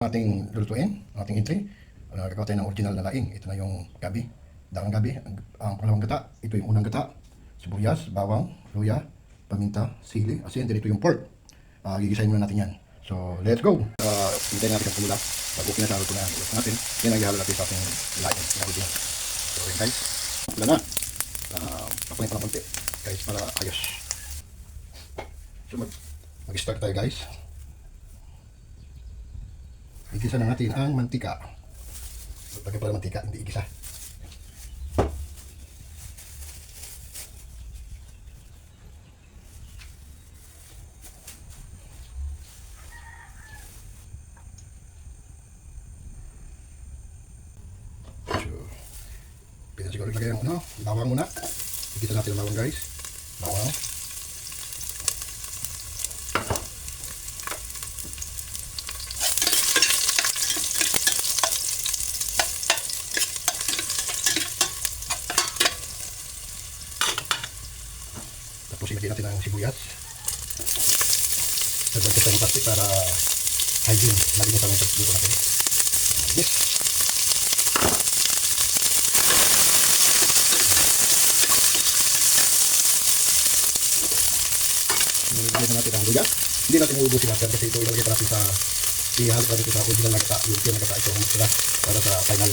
ating lulutuin, ang ating entry. Gagawa tayo ng original na laing. Ito na yung gabi, daang gabi. Ang pangalawang gata, ito yung unang gata. Sibuyas, bawang, luya, paminta, sili, asin. Then ito yung pork. Gigisahin muna natin yan. So, let's go! Hintayin natin ang kumula. Pag okay na siya, ito na yung natin. Yan ang ihalo natin sa ating laing. So, yun guys. Wala na. Papanin pa ng konti. Guys, para ayos. So, mag-start tayo guys. Igisa na natin ang mantika. Lagyan pala mantika, hindi igisa. So, pwede siguro ilagay ang bawang muna. Igisa natin ang bawang guys. Bawang. Tapos ilagay natin ang sibuyas. Lagyan natin ng plastic para hygiene. Lagyan natin ang pagluto natin. Yes. Ilagay natin ang luya. Hindi natin uubusin natin kasi ito ilagay pa natin sa ihalo pa natin sa original na gata. Yung pin na gata ito sila para sa final.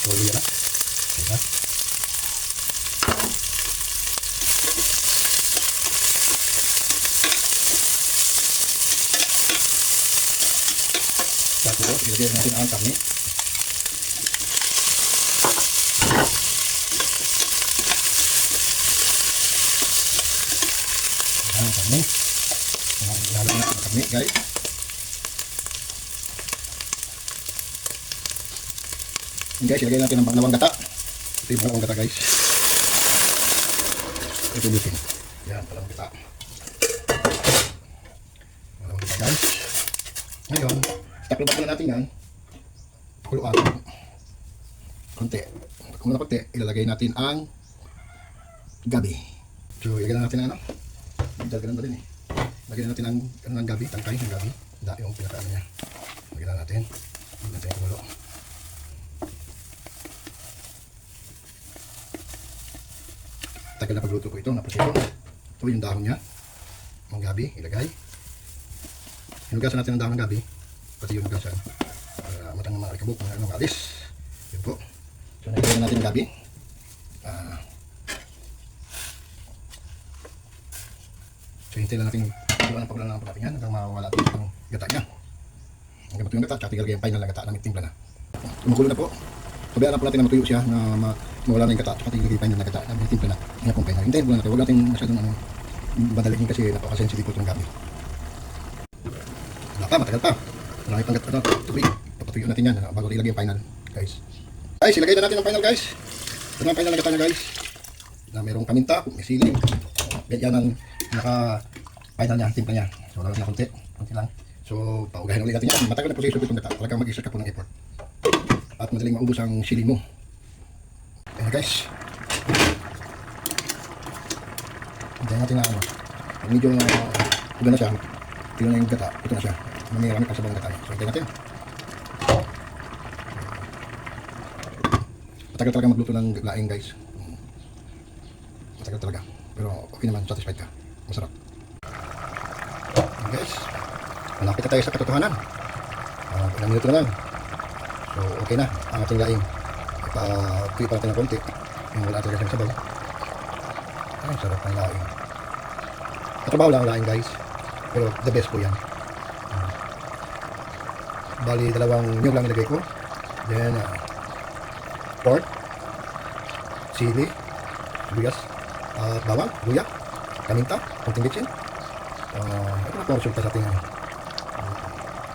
So luya na. Okay na. Tapos ilagay natin ang karne. Ang karne. Ihalo natin ang karne guys. And guys, ilagay natin ang pangalawang gata. Ito yung pangalawang gata guys. Ito busin. Yan, pangalawang gata. Pangalawang gata guys. Ngayon, takluban na natin yan. Pakuluan. Konti. Kung na konti, ilalagay natin ang gabi. So, ilagay na natin ang ganun ba din eh. Lagyan natin ang gabi, tangkay ng gabi. Hindi yung pinakaano niya. Lagyan na natin. Lagyan natin yung kumulo. Tagal na pagluto ko ito. Naproseso. Ito yung dahon niya. Ang gabi, ilagay. Hinugasan natin ang dahon ng gabi. Pati yung hinugasan. Para matang mga alikabok, mga alis. Yun po. So, nagigyan natin ang gabi. So, hintayin lang natin pagulan ng pagkating yan hanggang mawala itong gata niya. Hanggang matuyo yung gata, tsaka tigil yung final na gata ng timpla na. Tumukulo na po. Sabihan na po natin na matuyo siya na mawala na yung gata, tsaka tigil yung final na gata ng timpla na. Yan pong final. Hintayin po natin. Huwag natin masyadong badalikin kasi napakasensitive po itong gabi. Wala pa, matagal pa. Marami pang gata, tubig. Papatuyo natin yan bago ilagay yung final, guys. Guys, ilagay na natin ang final, guys. Ito na ang final na gata niya, guys. Na mayroong paminta, may sili. Ganyan ang naka-final niya, timpla niya. So, lalo na konti lang. So, paugahin ulit natin yan. Matagal na proseso itong gata. Talagang mag-exert ka po ng effort. At madaling maubos ang sili mo. Ayan guys. Hintayin natin na pag medyo uga na siya, ito na yung gata, ito na siya. May marami pa sa bawang gata. So, hintayin natin. Matagal talaga magluto ng laing guys. Matagal talaga. Pero okay naman, satisfied ka. Masarap. Guys, malapit na tayo sa katotohanan. Ilang minuto na lang. So, okay na ang ating laing. Ipa-tuyo pa natin ng konti. Yung wala talaga siyang sabaw. Ay, sarap ng laing. Matrabaho lang ang laing guys. Pero the best po yan. Bali, dalawang nyug lang ilagay ko. Then, pork, sili, sibuyas, bawang, luya, paminta, konting bitsin. Ito na po ang resulta sa ating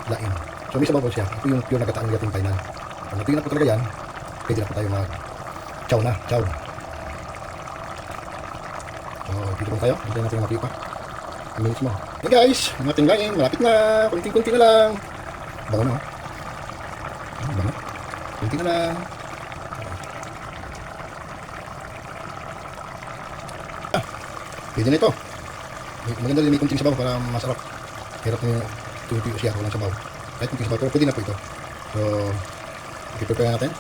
laing. So may sabaw po siya. Ito yung pure na gataan ng ating final. Kung natuyo na po talaga yan, pwede na po tayo mag-chow na. Chow. So dito po tayo. Hintayin natin yung matuyo pa. 10 minutes mo. Hey guys, ang ating laing. Malapit na. Kunting-kunti na lang. Bago na. Bago. Kunti na lang. Pwede na ito. Maganda din may kunting sabaw para masarap. Hirap nyo tuyo siya, walang sabaw. Kahit kunting sabaw, pero pwede na po ito. So, i-prepare natin.